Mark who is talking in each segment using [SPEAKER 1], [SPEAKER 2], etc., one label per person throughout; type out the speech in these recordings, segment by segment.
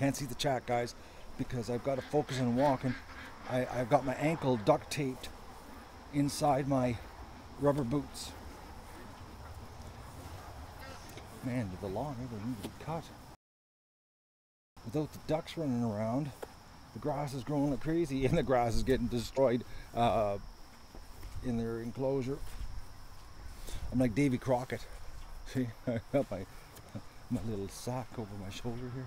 [SPEAKER 1] can't see the chat, guys, because I've got to focus on walking. I've got my ankle duct taped inside my rubber boots. Man, did the lawn really need to be cut? Without the ducks running around, the grass is growing like crazy, and the grass is getting destroyed in their enclosure. I'm like Davy Crockett. See, I got my little sack over my shoulder here.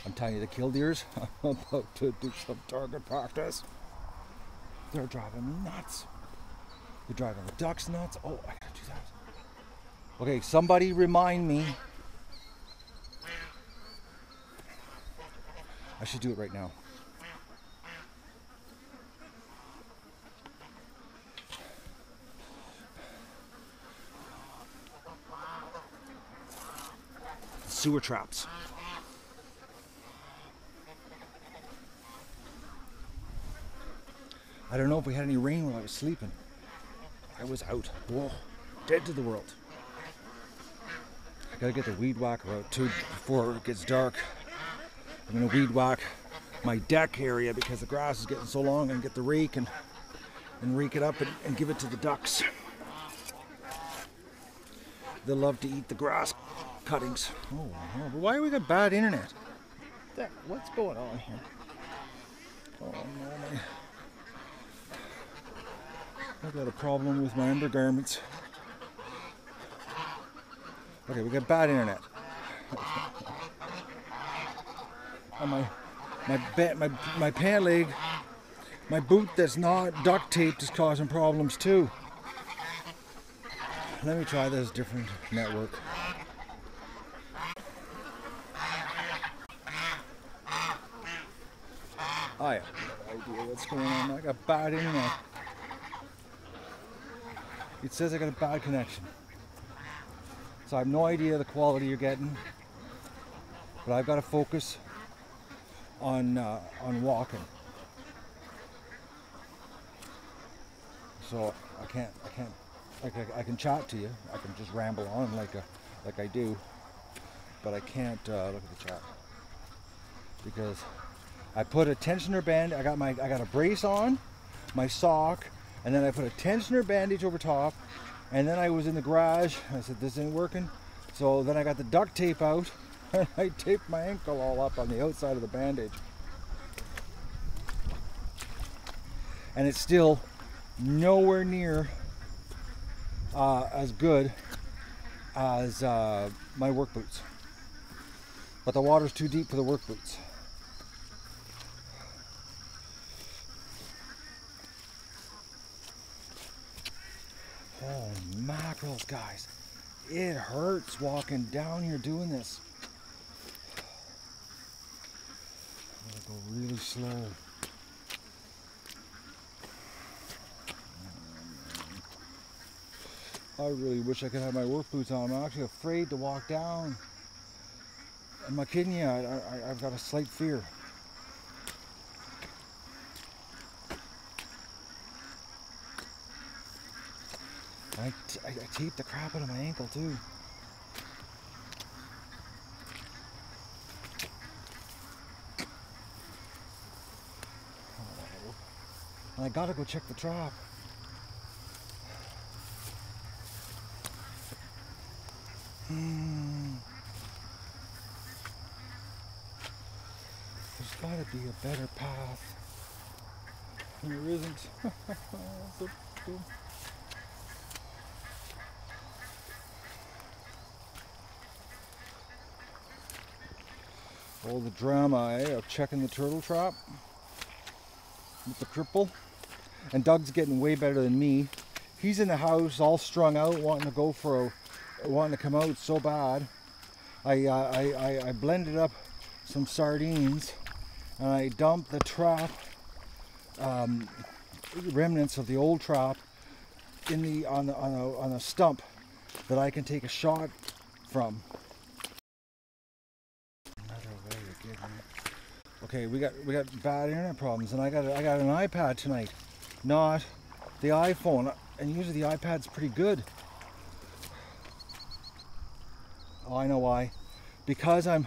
[SPEAKER 1] I'm telling you, the killdeers, I'm about to do some target practice. They're driving me nuts. They're driving the ducks nuts. Oh, I gotta do that. Okay, somebody remind me. I should do it right now. Sewer traps. I don't know if we had any rain while I was sleeping. I was out. Whoa, dead to the world. I gotta get the weed whacker out too before it gets dark. I'm gonna weed whack my deck area because the grass is getting so long, and get the rake and rake it up and give it to the ducks. They love to eat the grass cuttings. Oh, but why do we got bad internet? What's going on here? Oh no, I've got a problem with my undergarments. Okay, we got bad internet. And my pant leg, my boot that's not duct taped is causing problems too. Let me try this different network. I have no idea what's going on. I got bad internet. It says I got a bad connection. So I have no idea the quality you're getting. But I've got to focus on walking. So I can chat to you. I can just ramble on like I do. But I can't look at the chat because I put a tensioner band. I got a brace on, my sock, and then I put a tensioner bandage over top. And then I was in the garage. I said this ain't working. So then I got the duct tape out, and I taped my ankle all up on the outside of the bandage. And it's still nowhere near as good as my work boots. But the water's too deep for the work boots. Oh, mackerels, guys. It hurts walking down here doing this. I'm gonna go really slow. I really wish I could have my work boots on. I'm actually afraid to walk down. Am I kidding you? I've got a slight fear. I taped the crap out of my ankle too. Oh. And I gotta go check the trap. There's gotta be a better path. And there isn't. So cool. All the drama of checking the turtle trap with the cripple. And Doug's getting way better than me. He's in the house all strung out, wanting to come out so bad. I blended up some sardines and I dumped the trap, remnants of the old trap on a stump that I can take a shot from. Okay, we got bad internet problems, and I got an iPad tonight, not the iPhone, and usually the iPad's pretty good. Oh, I know why. because I'm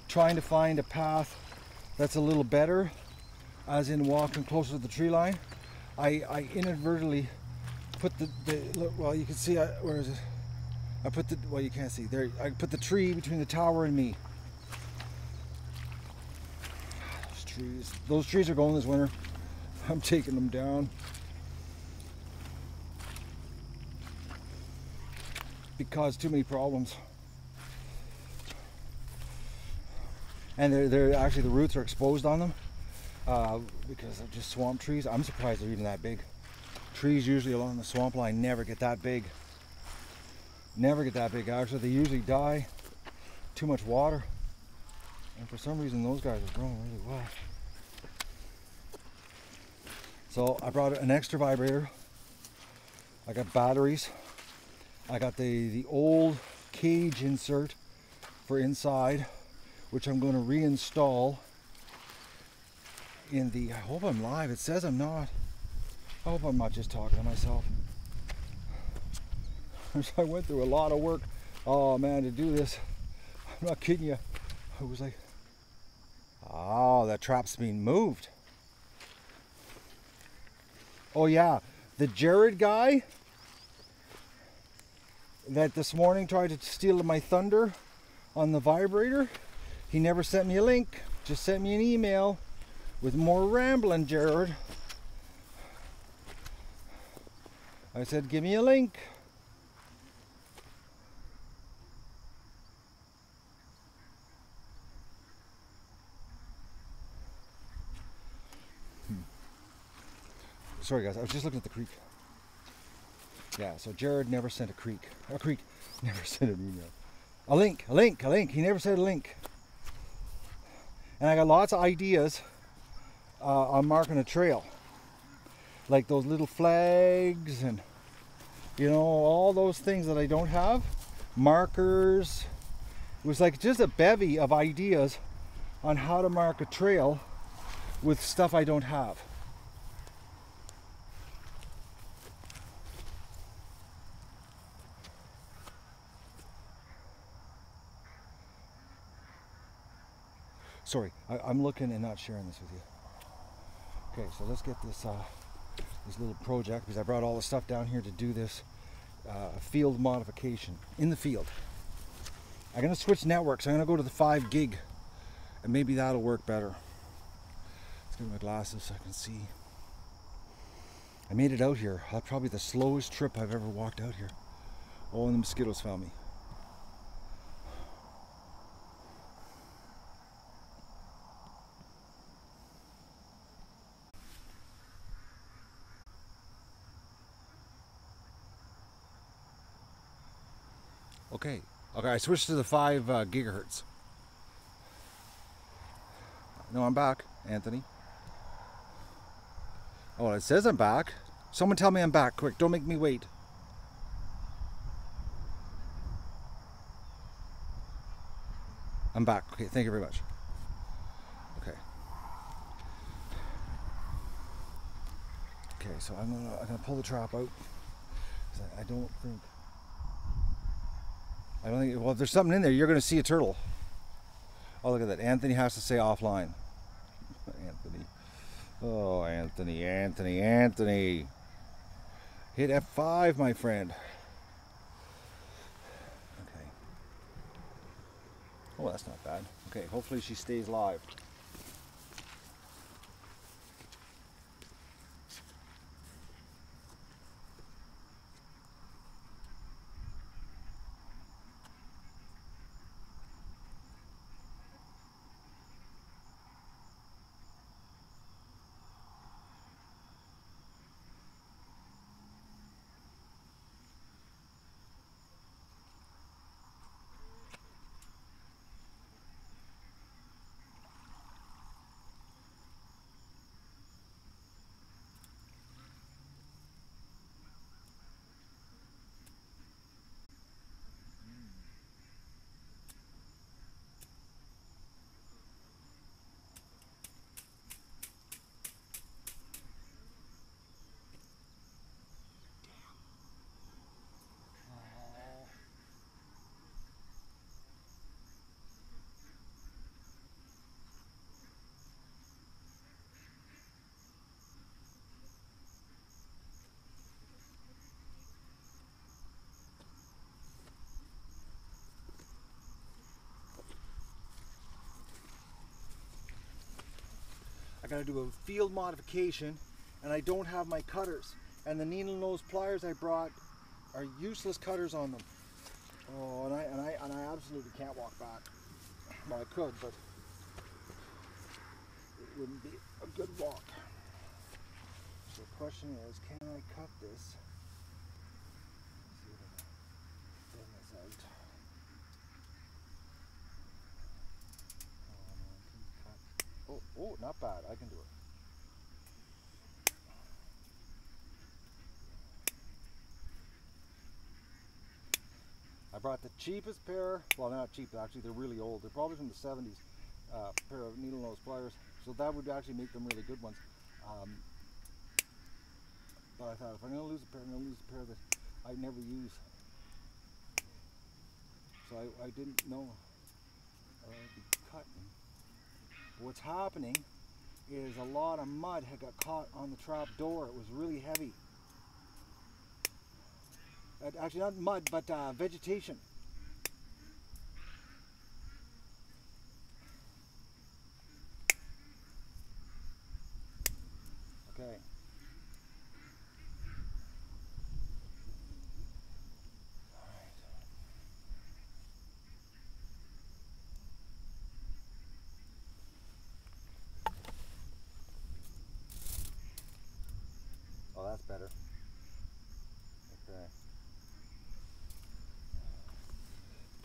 [SPEAKER 1] trying to find a path that's a little better, as in walking closer to the tree line, I inadvertently put well, you can see, where is it? I put the, well, you can't see there, I put the tree between the tower and me. Those trees are going this winter. I'm taking them down because too many problems. And they're actually, the roots are exposed on them because they're just swamp trees. I'm surprised they're even that big. Trees usually along the swamp line never get that big. Never get that big. Actually, they usually die. Too much water. And for some reason, those guys are growing really well. So I brought an extra vibrator. I got batteries. I got the old cage insert for inside, which I'm going to reinstall in the, I hope I'm live. It says I'm not. I hope I'm not just talking to myself. I went through a lot of work, oh man, to do this. I'm not kidding you. I was like, oh, that trap's being moved. Oh yeah, the Jared guy that this morning tried to steal my thunder on the vibrator, he never sent me a link, just sent me an email with more rambling, Jared. I said, give me a link. Sorry guys, I was just looking at the creek. Yeah, so Jared never sent a creek never sent an email. A link. He never said a link. And I got lots of ideas on marking a trail. Like those little flags and, you know, all those things that I don't have. Markers. It was like just a bevy of ideas on how to mark a trail with stuff I don't have. Sorry, I'm looking and not sharing this with you. Okay, so let's get this this little project, because I brought all the stuff down here to do this field modification in the field. I'm going to switch networks. I'm going to go to the 5 gig, and maybe that'll work better. Let's get my glasses so I can see. I made it out here. That's probably the slowest trip I've ever walked out here. Oh, and the mosquitoes found me. Okay, I switched to the 5 gigahertz. No, I'm back, Anthony. Oh, it says I'm back. Someone tell me I'm back, quick. Don't make me wait. I'm back. Okay, thank you very much. Okay. Okay, so I'm gonna pull the trap out. I don't think. Well, if there's something in there, you're gonna see a turtle. Oh, look at that. Anthony has to stay offline. Anthony. Oh, Anthony. Hit F5, my friend. Okay. Oh, that's not bad. Okay, hopefully she stays live. gotta do a field modification, and I don't have my cutters. And the needle nose pliers I brought are useless cutters on them. Oh, and I absolutely can't walk back. Well, I could, but it wouldn't be a good walk. So the question is, can I cut this? Let's see if I can bend this out. Oh man, can you cut? Oh, not bad. I can do it. I brought the cheapest pair, well not cheap, actually they're really old, they're probably from the 70s, pair of needle nose pliers, so that would actually make them really good ones. But I thought if I'm going to lose a pair, I'm going to lose a pair that I never use. So I didn't know I'd be cutting. But what's happening is a lot of mud had got caught on the trap door. It was really heavy. Actually not mud, but vegetation. Okay. Oh, that's better. Okay.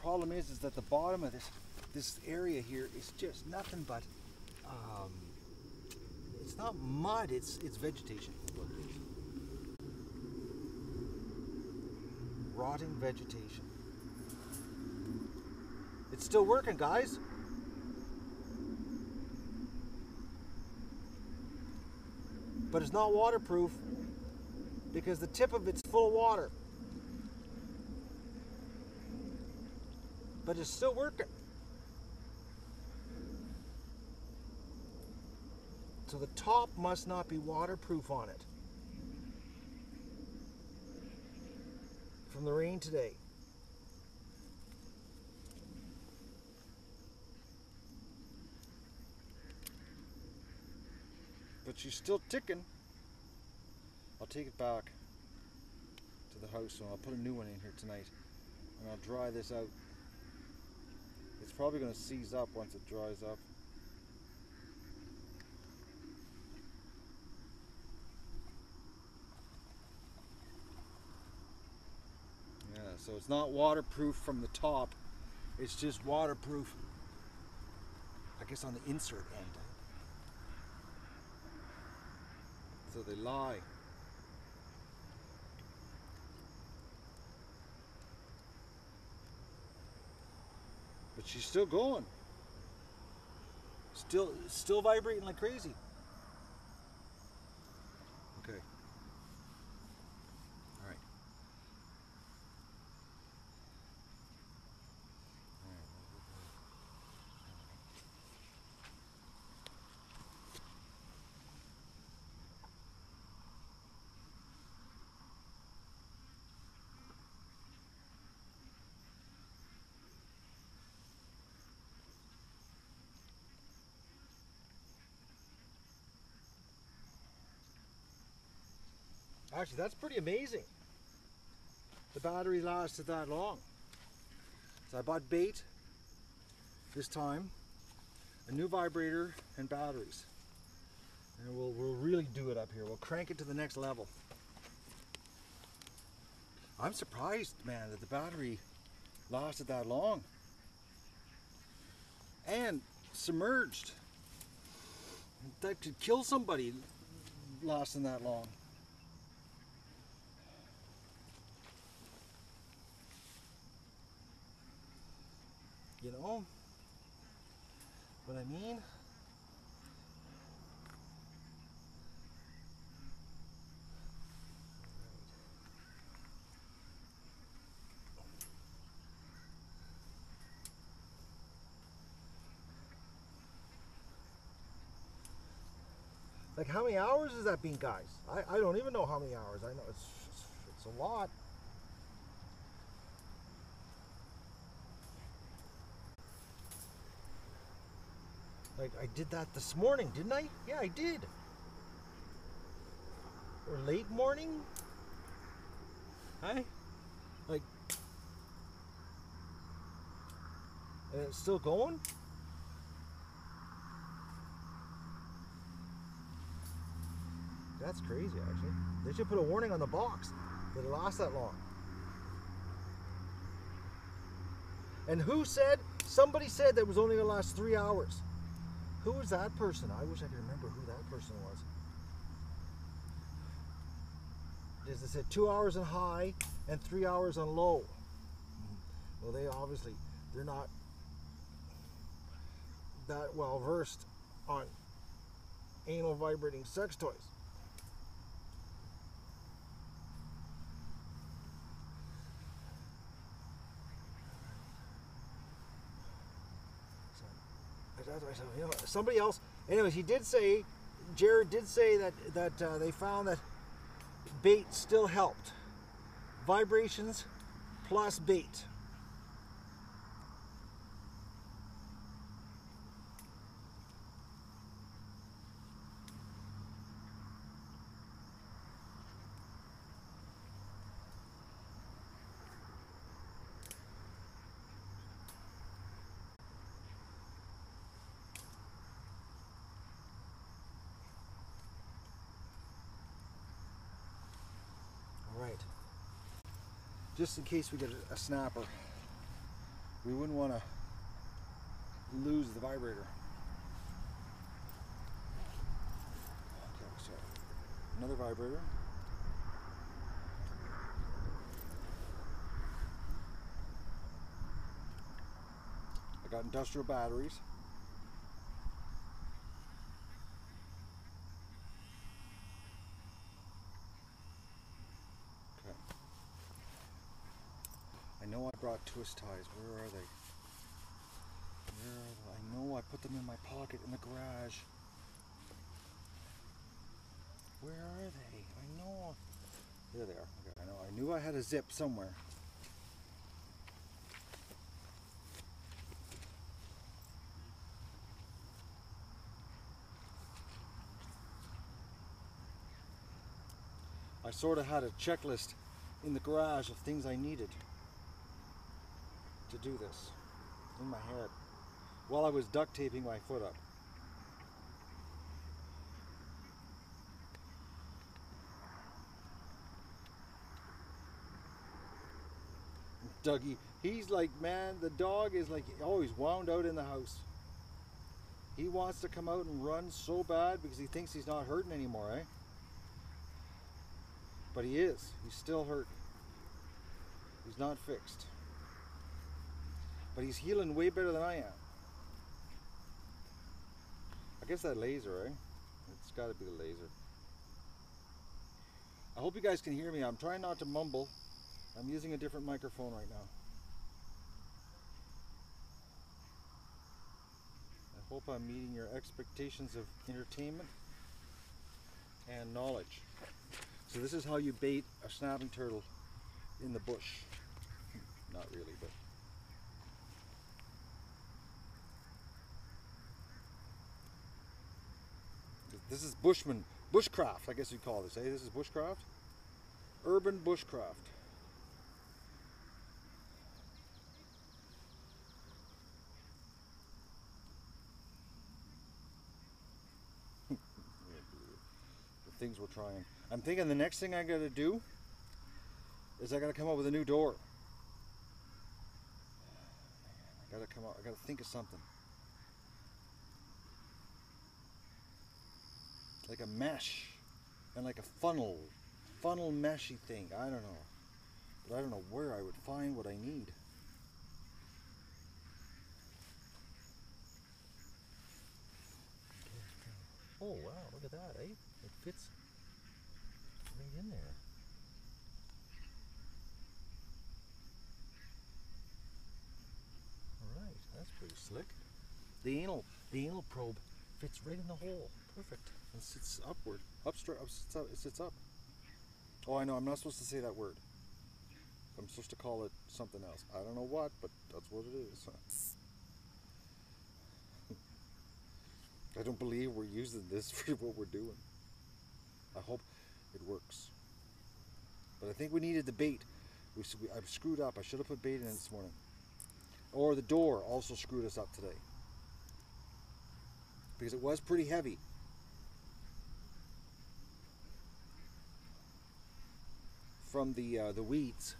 [SPEAKER 1] Problem is that the bottom of this area here is just nothing but it's not mud, it's vegetation. Rotting vegetation. It's still working, guys. But it's not waterproof because the tip of it's full of water. But it's still working. So the top must not be waterproof on it from the rain today. But she's still ticking. I'll take it back to the house and I'll put a new one in here tonight and I'll dry this out. It's probably going to seize up once it dries up. Yeah, so it's not waterproof from the top, it's just waterproof, I guess, on the insert end. So they lie. But she's still going. Still vibrating like crazy. Okay. All right. Actually, that's pretty amazing. The battery lasted that long. So I bought bait this time, a new vibrator, and batteries. And we'll really do it up here. We'll crank it to the next level. I'm surprised, man, that the battery lasted that long. And submerged. That could kill somebody lasting that long. You know what I mean? Like, how many hours has that been, guys? I don't even know how many hours. I know it's a lot.
[SPEAKER 2] Like, I did that this morning, didn't I? Yeah, I did. Or late morning? Huh? Like, and it's still going? That's crazy, actually. They should put a warning on the box that it lasts that long. And who said? Somebody said that it was only going to last 3 hours. Who was that person? I wish I could remember who that person was. Because it said 2 hours on high and 3 hours on low. Well, they're not that well versed on anal vibrating sex toys. Somebody else. Anyways, Jared did say that they found that bait still helped. Vibrations plus bait. Right. Just in case we get a snapper, we wouldn't want to lose the vibrator. Okay, so another vibrator. I got industrial batteries. I know I brought twist ties. Where are they? I know I put them in my pocket in the garage. Where are they? I know. There they are. Okay, I know. I knew I had a zip somewhere. I sort of had a checklist in the garage of things I needed to do this in my head while I was duct taping my foot up. Dougie, he's like, man, the dog is like always wound out in the house. He wants to come out and run so bad because he thinks he's not hurting anymore, eh? But he is. He's still hurt. He's not fixed. But he's healing way better than I am. I guess that laser, eh? It's got to be the laser. I hope you guys can hear me. I'm trying not to mumble. I'm using a different microphone right now. I hope I'm meeting your expectations of entertainment and knowledge. So this is how you bait a snapping turtle in the bush. Not really, but... This is bushcraft, I guess you'd call this, eh? This is bushcraft? Urban bushcraft. The things we're trying. I'm thinking the next thing I gotta do is I gotta come up with a new door. I gotta think of something. Like a mesh and like a funnel meshy thing. I don't know. But I don't know where I would find what I need. Oh wow, look at that, eh? It fits right in there. Alright, that's pretty slick. The anal probe fits right in the hole. Perfect. And sits upward. It sits up. Oh, I know, I'm not supposed to say that word. I'm supposed to call it something else. I don't know what, but that's what it is. I don't believe we're using this for what we're doing. I hope it works. But I think we needed the bait. I screwed up. I should have put bait in this morning. Or the door also screwed us up today. Because it was pretty heavy. From the weeds.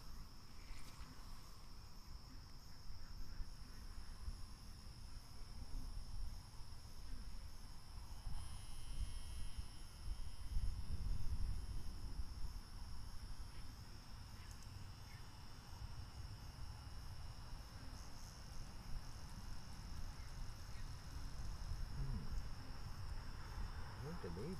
[SPEAKER 2] Maybe.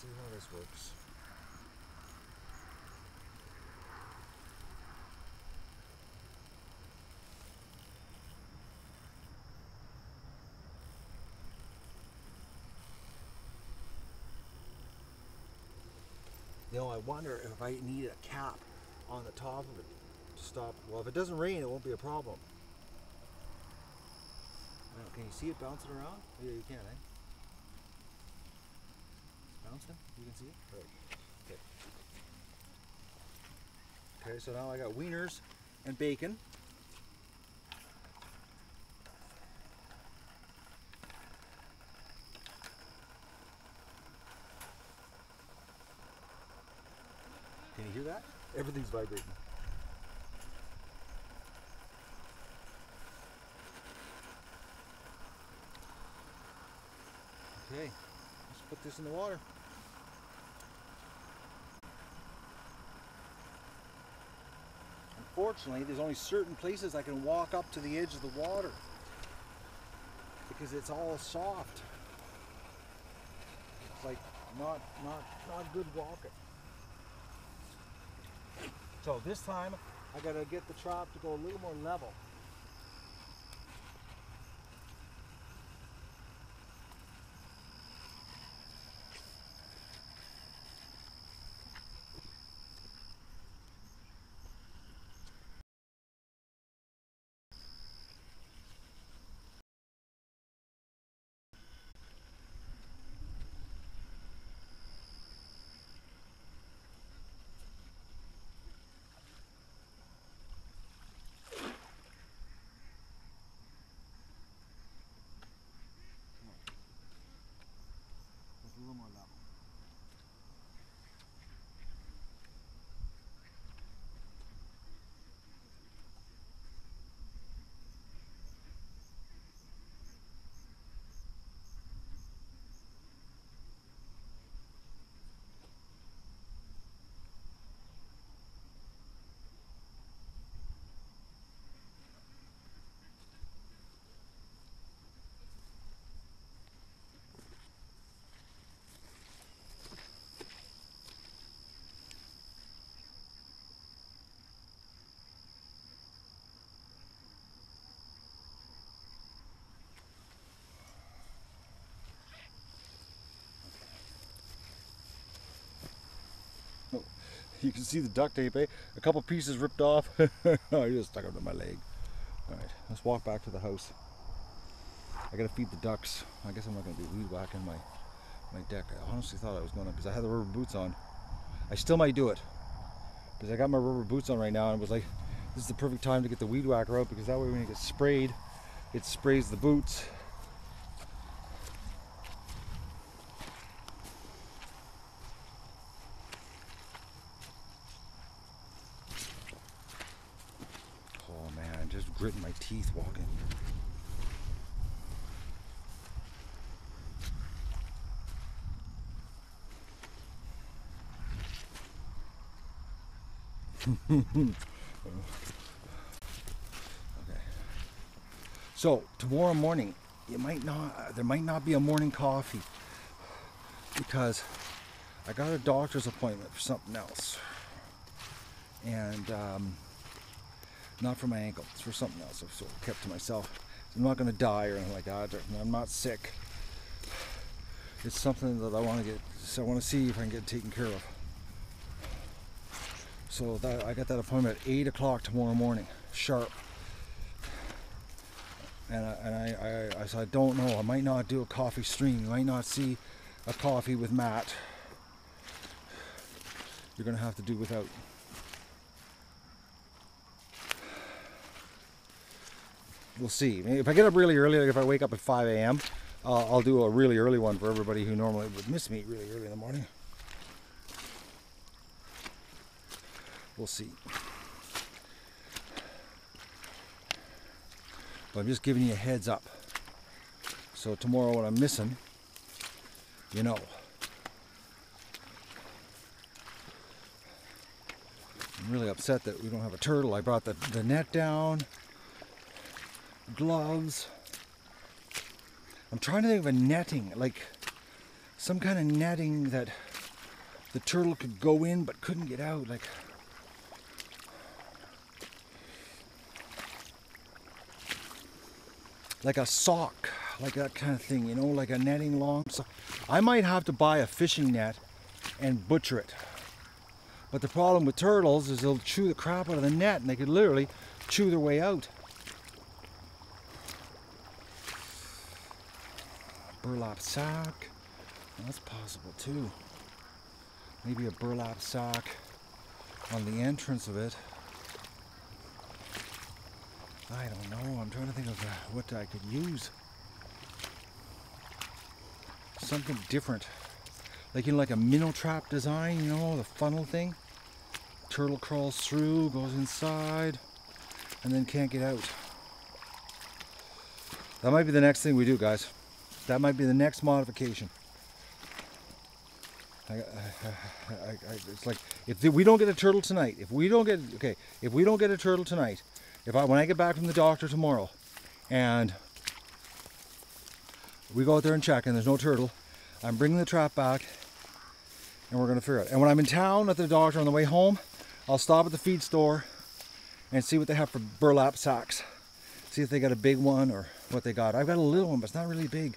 [SPEAKER 2] See how this works. You know, I wonder if I need a cap on the top of it to stop. Well, if it doesn't rain, it won't be a problem. Now, can you see it bouncing around? Oh, yeah, you can, eh? Bouncing? You can see it? Right. Okay. Okay, so now I got wieners and bacon. Can you hear that? Everything's vibrating. Okay, let's put this in the water. Unfortunately, there's only certain places I can walk up to the edge of the water because it's all soft. It's like not good walking. So this time I gotta get the trap to go a little more level. A little more level. You can see the duct tape, eh? A couple pieces ripped off. I just stuck it to my leg. Alright, let's walk back to the house. I gotta feed the ducks. I guess I'm not gonna be weed whacking my deck. I honestly thought I was gonna, because I had the rubber boots on. I still might do it, because I got my rubber boots on right now, and it was like, this is the perfect time to get the weed whacker out, because that way when it gets sprayed, it sprays the boots.
[SPEAKER 1] gritting my teeth walking. Okay. So tomorrow morning, there might not be a morning coffee because I got a doctor's appointment for something else, and not for my ankle, it's for something else. So I kept to myself. I'm not going to die or anything like that. I'm not sick. It's something that I want to get. So I want to see if I can get taken care of. So I got that appointment at 8 o'clock tomorrow morning, sharp. And I don't know. I might not do a coffee stream. You might not see a coffee with Matt. You're gonna have to do without. We'll see. Maybe if I get up really early, like if I wake up at 5 a.m., I'll do a really early one for everybody who normally would miss me really early in the morning. We'll see. But I'm just giving you a heads up. So tomorrow when I'm missing, you know. I'm really upset that we don't have a turtle. I brought the net down, gloves. I'm trying to think of a netting, like some kind of netting that the turtle could go in but couldn't get out. Like a sock, like that kind of thing, you know, like a netting long sock. I might have to buy a fishing net and butcher it. But the problem with turtles is they'll chew the crap out of the net and they could literally chew their way out. Burlap sack, that's possible too. Maybe a burlap sack on the entrance of it. I don't know. I'm trying to think of what I could use. Something different. Like, you know, like a minnow trap design, you know, the funnel thing. Turtle crawls through, goes inside, and then can't get out. That might be the next thing we do, guys. That might be the next modification. It's like, if we don't get a turtle tonight, if we don't get a turtle tonight, when I get back from the doctor tomorrow and we go out there and check and there's no turtle, I'm bringing the trap back and we're going to figure it out. And when I'm in town at the doctor on the way home, I'll stop at the feed store and see what they have for burlap sacks. See if they got a big one or what they got. I've got a little one, but it's not really big.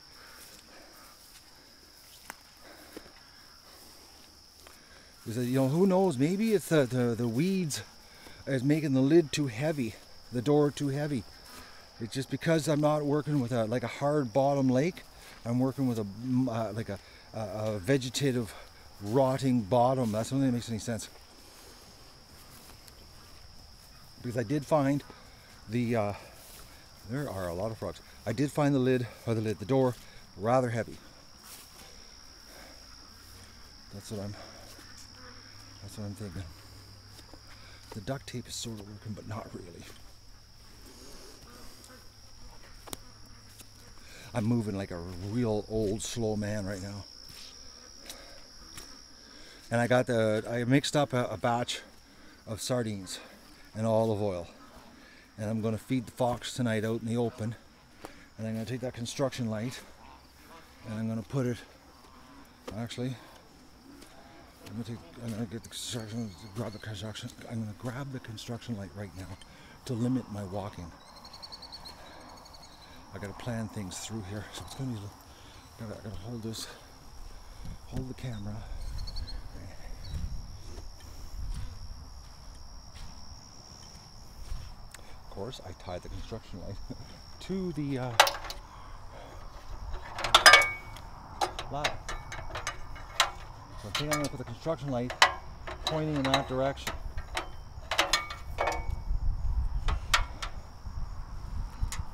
[SPEAKER 1] Because, you know, who knows? Maybe it's the weeds is making the lid too heavy. The door too heavy. It's just because I'm not working with a hard bottom lake. I'm working with a vegetative rotting bottom. That's the only thing that makes any sense. Because I did find there are a lot of frogs. I did find the door rather heavy. That's what I'm thinking. The duct tape is sort of working, but not really. I'm moving like a real old slow man right now. And I mixed up a batch of sardines and olive oil. And I'm going to feed the fox tonight out in the open. And I'm going to take that construction light and I'm going to put it, actually, I'm going to get the construction, grab the construction. I'm going to grab the construction light right now to limit my walking. I got to plan things through here, so it's going to be. I got to hold the camera. Of course, I tied the construction light to the ladder. So I think I'm going to put the construction light pointing in that direction.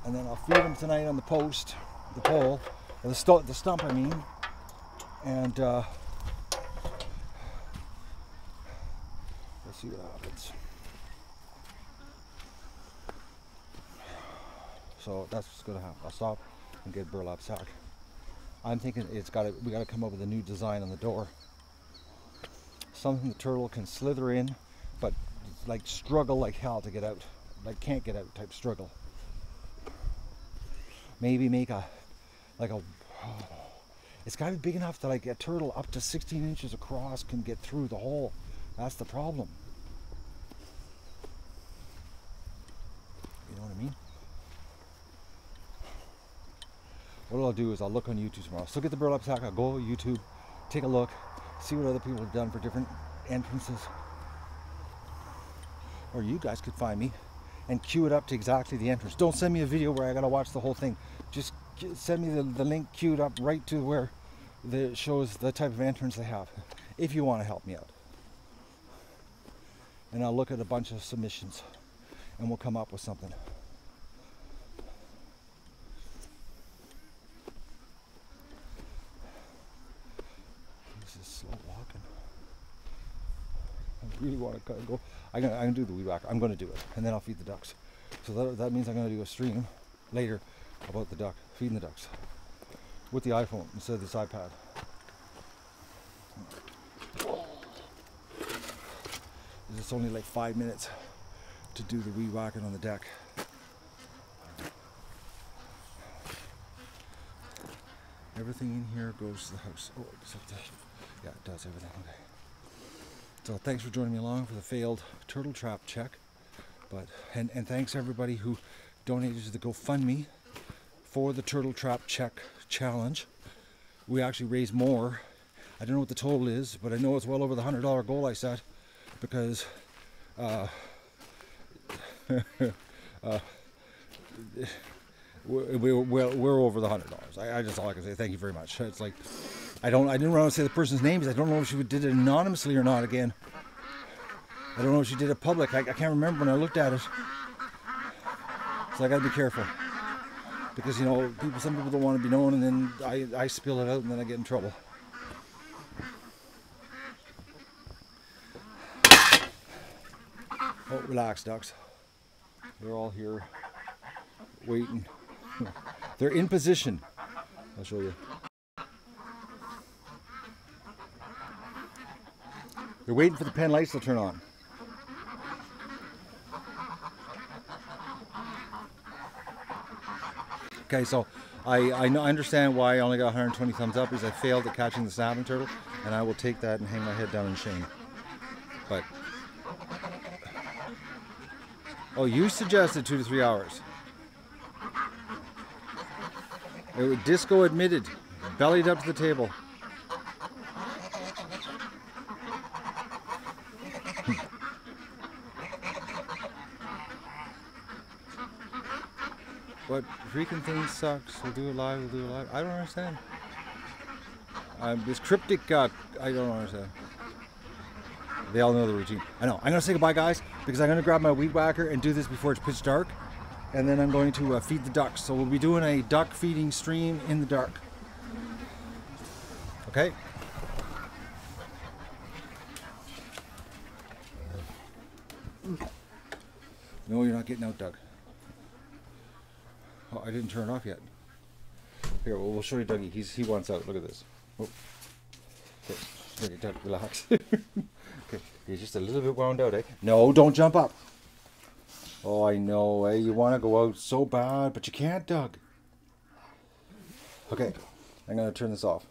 [SPEAKER 1] And then I'll feed them tonight on the post, the pole, or the stump I mean. And let's see what happens. So that's what's gonna happen. I'll stop and get a burlap sack. I'm thinking we gotta come up with a new design on the door. Something the turtle can slither in, but like struggle like hell to get out. Like can't get out type struggle. Maybe make it's gotta be big enough that like a turtle up to 16 inches across can get through the hole. That's the problem. You know what I mean? What I'll do is I'll look on YouTube tomorrow. Still get the burlap sack, I'll go on YouTube, take a look, see what other people have done for different entrances. Or you guys could find me and cue it up to exactly the entrance. Don't send me a video where I gotta watch the whole thing. Just send me the link queued up right to where it shows the type of entrance they have, if you want to help me out. And I'll look at a bunch of submissions and we'll come up with something. This is slow walking. I really want to go. I'm gonna do the weed whacker. I'm gonna do it, and then I'll feed the ducks. So that means I'm gonna do a stream later about the feeding the ducks with the iPhone instead of this iPad. It's only like 5 minutes to do the weed whacking on the deck. Everything in here goes to the house. Oh, except that. Yeah, it does everything. Okay. So thanks for joining me along for the failed turtle trap check. And thanks everybody who donated to the GoFundMe for the turtle trap check challenge. We actually raised more. I don't know what the total is, but I know it's well over the $100 goal I set, because we're over the $100. I just all I can say. Thank you very much. It's like I didn't want to say the person's name because I don't know if she did it anonymously or not. Again, I don't know if she did it public. I can't remember when I looked at it, so I got to be careful, because you know some people don't want to be known, and then I spill it out and then I get in trouble. Oh, relax, ducks. They're all here waiting. They're in position. I'll show you. They're waiting for the pen lights to turn on. Okay, so I understand why I only got 120 thumbs up, because I failed at catching the snapping turtle, and I will take that and hang my head down in shame. But oh, you suggested 2 to 3 hours. Disco admitted, bellied up to the table. What freaking thing sucks? We'll do it live, we'll do it live. I don't understand. This cryptic, I don't understand. They all know the routine. I know. I'm going to say goodbye, guys, because I'm going to grab my weed whacker and do this before it's pitch dark. And then I'm going to feed the ducks. So we'll be doing a duck feeding stream in the dark. Okay? No, you're not getting out, Doug. Oh, I didn't turn it off yet. Here, we'll show you Dougie. He wants out. Look at this. Oh. Okay, Doug, relax. Okay, he's just a little bit wound out, eh? No, don't jump up. Oh, I know, eh? You want to go out so bad, but you can't, Doug. Okay, I'm going to turn this off.